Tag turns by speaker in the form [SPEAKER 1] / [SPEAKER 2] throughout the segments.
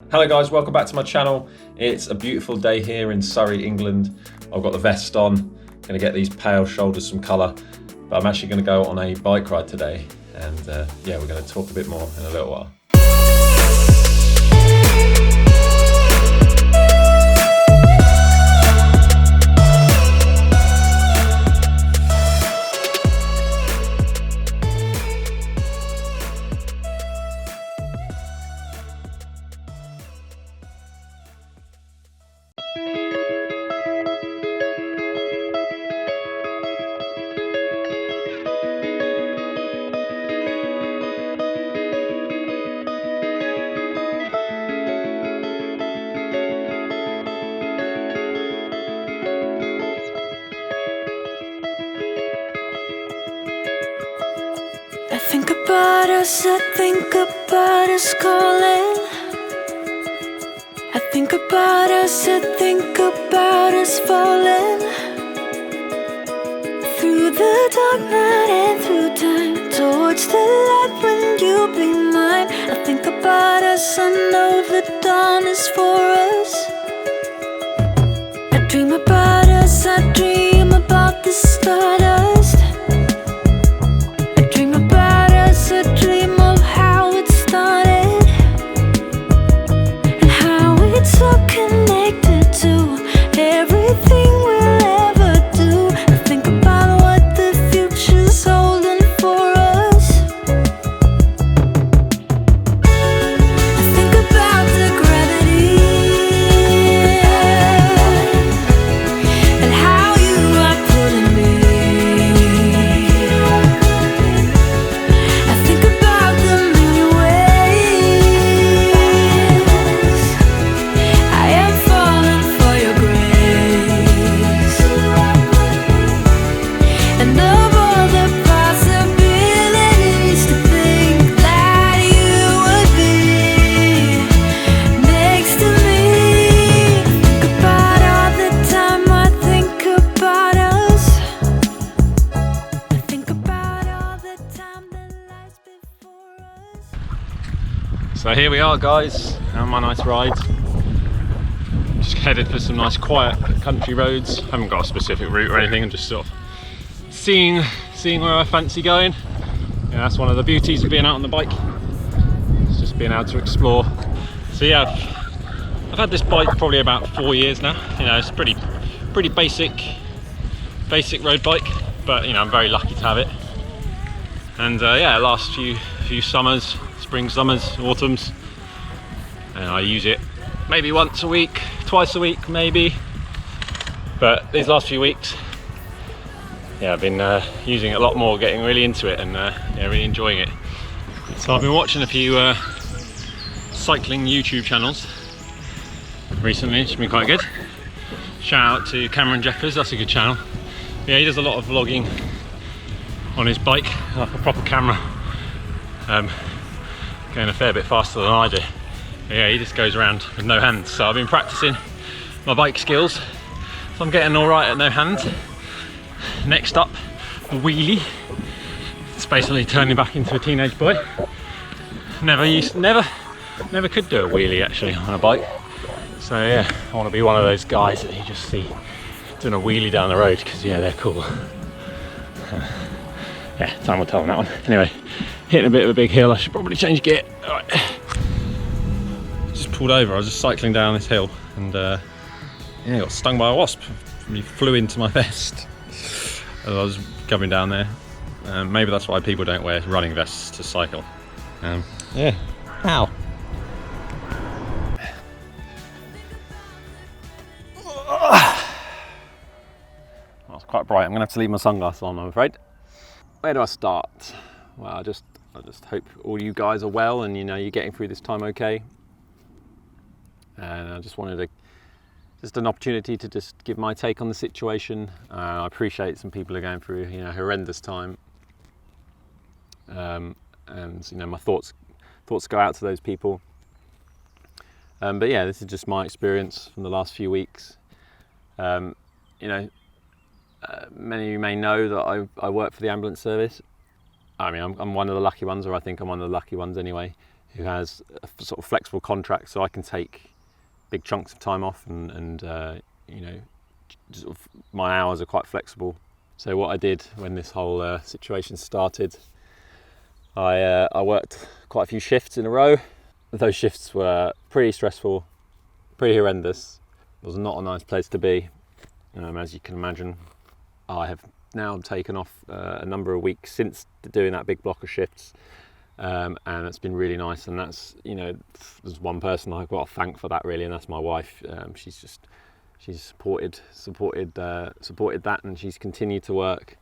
[SPEAKER 1] Hello guys, welcome back to my channel. It's a beautiful day here in Surrey, England. I've got the vest on, going to get these pale shoulders some colour, but I'm actually going to go on a bike ride today, and yeah, we're going to talk a bit more in a little while.
[SPEAKER 2] I think about us calling. I think about us falling through the dark night and through time towards the light when you'll be mine. I think about us, I know the dawn is for us. I dream about us, I dream about the stardust. A dream of how it started and how it's all connected to everything we'll ever do. I think about what the future's holding for us. I think about the gravity and how you are pulling me.
[SPEAKER 1] So here we are guys, on my nice ride. Just headed for some nice quiet country roads. Haven't got a specific route or anything, I'm just sort of seeing where I fancy going. Yeah, that's one of the beauties of being out on the bike. It's just being able to explore. So yeah, I've had this bike probably about 4 years now. You know, it's pretty basic road bike, but you know, I'm very lucky to have it. And yeah, last few summers, spring, summers, autumns, and I use it maybe once a week, twice a week maybe, but these last few weeks, yeah, I've been using it a lot more, getting really into it, and yeah, really enjoying it. So I've been watching a few cycling YouTube channels recently, it's been quite good. Shout out to Cameron Jeffers, that's a good channel. Yeah, he does a lot of vlogging on his bike, like a proper camera. Going a fair bit faster than I do. But yeah, he just goes around with no hands. So I've been practicing my bike skills. So I'm getting all right at no hands. Next up, the wheelie. It's basically turning back into a teenage boy. Never could do a wheelie actually on a bike. So yeah, I want to be one of those guys that you just see doing a wheelie down the road, because yeah, they're cool. Yeah, time will tell on that one. Anyway, hitting a bit of a big hill, I should probably change gear. All right. Just pulled over, I was just cycling down this hill, and yeah, got stung by a wasp. It flew into my vest as I was coming down there. Maybe that's why people don't wear running vests to cycle. Yeah, ow. Well, it's quite bright, I'm gonna have to leave my sunglasses on, I'm afraid. Where do I start? Well, I just hope all you guys are well, and you know, you're getting through this time okay. And I just wanted an opportunity to just give my take on the situation. I appreciate some people are going through, you know, horrendous time. And you know, my thoughts go out to those people. But yeah, this is just my experience from the last few weeks. You know, many of you may know that I work for the ambulance service. I mean, I'm one of the lucky ones, or I think I'm one of the lucky ones anyway. who has a sort of flexible contract, so I can take big chunks of time off, and you know, sort of my hours are quite flexible. So what I did when this whole situation started, I worked quite a few shifts in a row. Those shifts were pretty stressful, pretty horrendous. It was not a nice place to be, as you can imagine. I have now taken off a number of weeks since doing that big block of shifts, and it's been really nice. And that's, you know, there's one person I've got to thank for that really, and that's my wife. She's supported that, and she's continued to work.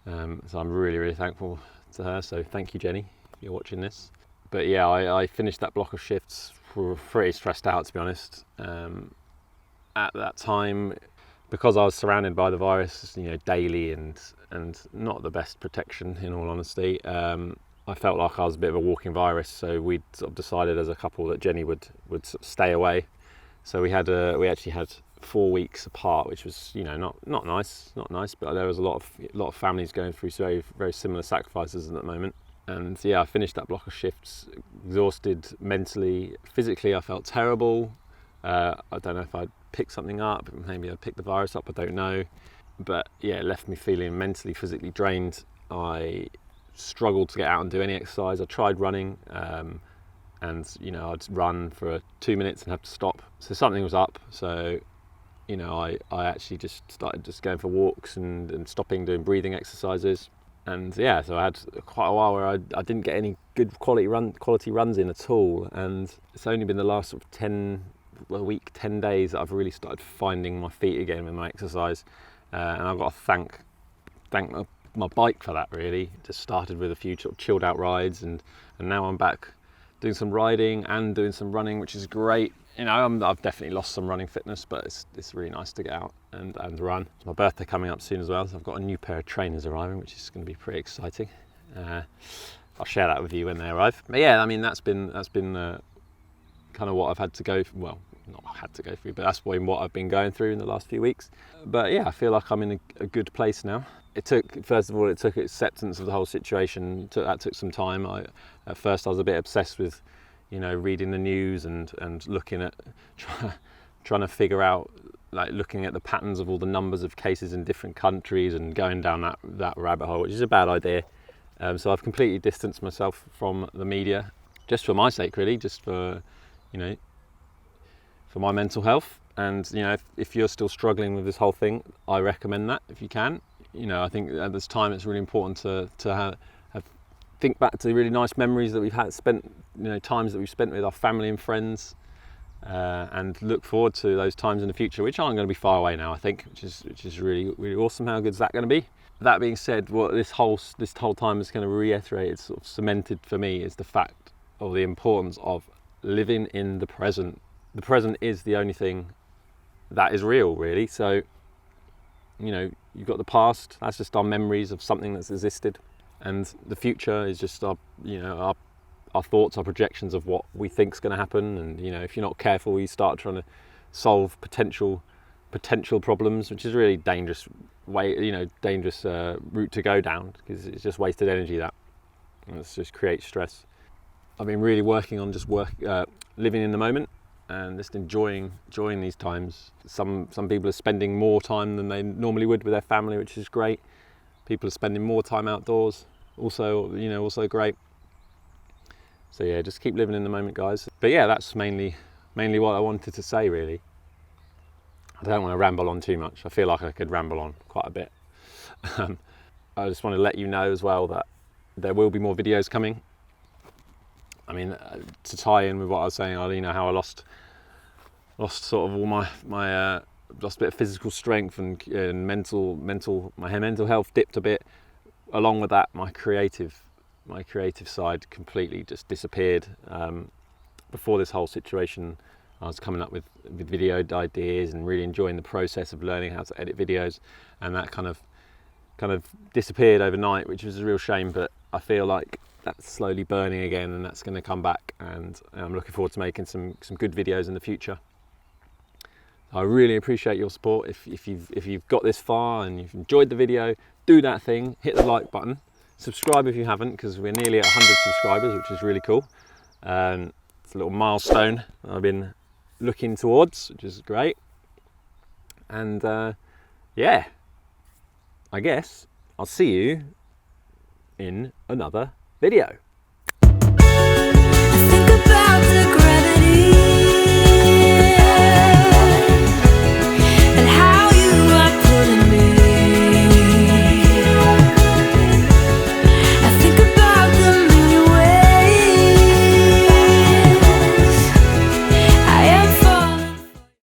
[SPEAKER 1] So I'm really thankful to her. So thank you, Jenny, if you're watching this. But yeah, I finished that block of shifts, pretty stressed out, to be honest. At that time, because I was surrounded by the virus, you know, daily, and not the best protection, in all honesty, I felt like I was a bit of a walking virus. So we sort of decided as a couple that Jenny would sort of stay away. So we actually had 4 weeks apart, which was, you know, not nice, but there was a lot of families going through very similar sacrifices at the moment. And yeah, I finished that block of shifts, exhausted mentally, physically. I felt terrible. I don't know if I'd picked something up, maybe I picked the virus up, I don't know. But yeah, it left me feeling mentally, physically drained. I struggled to get out and do any exercise. I tried running, and you know, I'd run for 2 minutes and have to stop. So something was up. So, you know, I actually just started going for walks and stopping, doing breathing exercises. And yeah, so I had quite a while where I didn't get any good quality runs in at all. And it's only been the last sort of 10 days that I've really started finding my feet again with my exercise. And I've got to thank my bike for that, really. Just started with a few sort of chilled out rides, and now I'm back doing some riding and doing some running, which is great. You know, I've definitely lost some running fitness, but it's really nice to get out and run. It's my birthday coming up soon as well, so I've got a new pair of trainers arriving, which is going to be pretty exciting. I'll share that with you when they arrive. But yeah, I mean, that's been kind of what I've had to go, well, not had to go through, but that's what I've been going through in the last few weeks. But yeah, I feel like I'm in a good place now. It took acceptance of the whole situation. That took some time. At first I was a bit obsessed with, you know, reading the news and looking at, trying to figure out, like, looking at the patterns of all the numbers of cases in different countries and going down that rabbit hole, which is a bad idea. So I've completely distanced myself from the media, just for my sake, really, just for, you know, for my mental health. And, you know, if you're still struggling with this whole thing, I recommend that if you can. You know, I think at this time it's really important to think back to the really nice memories that we've spent, you know, times that we've spent with our family and friends, and look forward to those times in the future, which aren't going to be far away now, I think, which is really awesome. How good is that going to be? That being said, what this whole time is going to reiterate, it's sort of cemented for me, is the fact of the importance of living in the present. The present is the only thing that is real, really. So, you know, you've got the past, that's just our memories of something that's existed, and the future is just our thoughts, our projections of what we think is going to happen. And, you know, if you're not careful, you start trying to solve potential problems, which is a really dangerous route to go down, because it's just wasted energy. That, and it just creates stress. I've been really working on just living in the moment and just enjoying these times. Some people are spending more time than they normally would with their family, which is great. People are spending more time outdoors, also great. So yeah, just keep living in the moment, guys. But yeah, that's mainly what I wanted to say, really. I don't want to ramble on too much. I feel like I could ramble on quite a bit. I just want to let you know as well that there will be more videos coming. I mean, to tie in with what I was saying, you know, how I lost sort of all my lost a bit of physical strength and my mental health dipped a bit. Along with that, my creative side completely just disappeared. Before this whole situation, I was coming up with video ideas and really enjoying the process of learning how to edit videos, and that kind of disappeared overnight, which was a real shame. But I feel like that's slowly burning again, and that's going to come back, and I'm looking forward to making some good videos in the future. I really appreciate your support. If you've got this far and you've enjoyed the video, do that thing, hit the like button, subscribe if you haven't, because we're nearly at 100 subscribers, which is really cool. It's a little milestone that I've been looking towards, which is great. And yeah, I guess I'll see you in another video.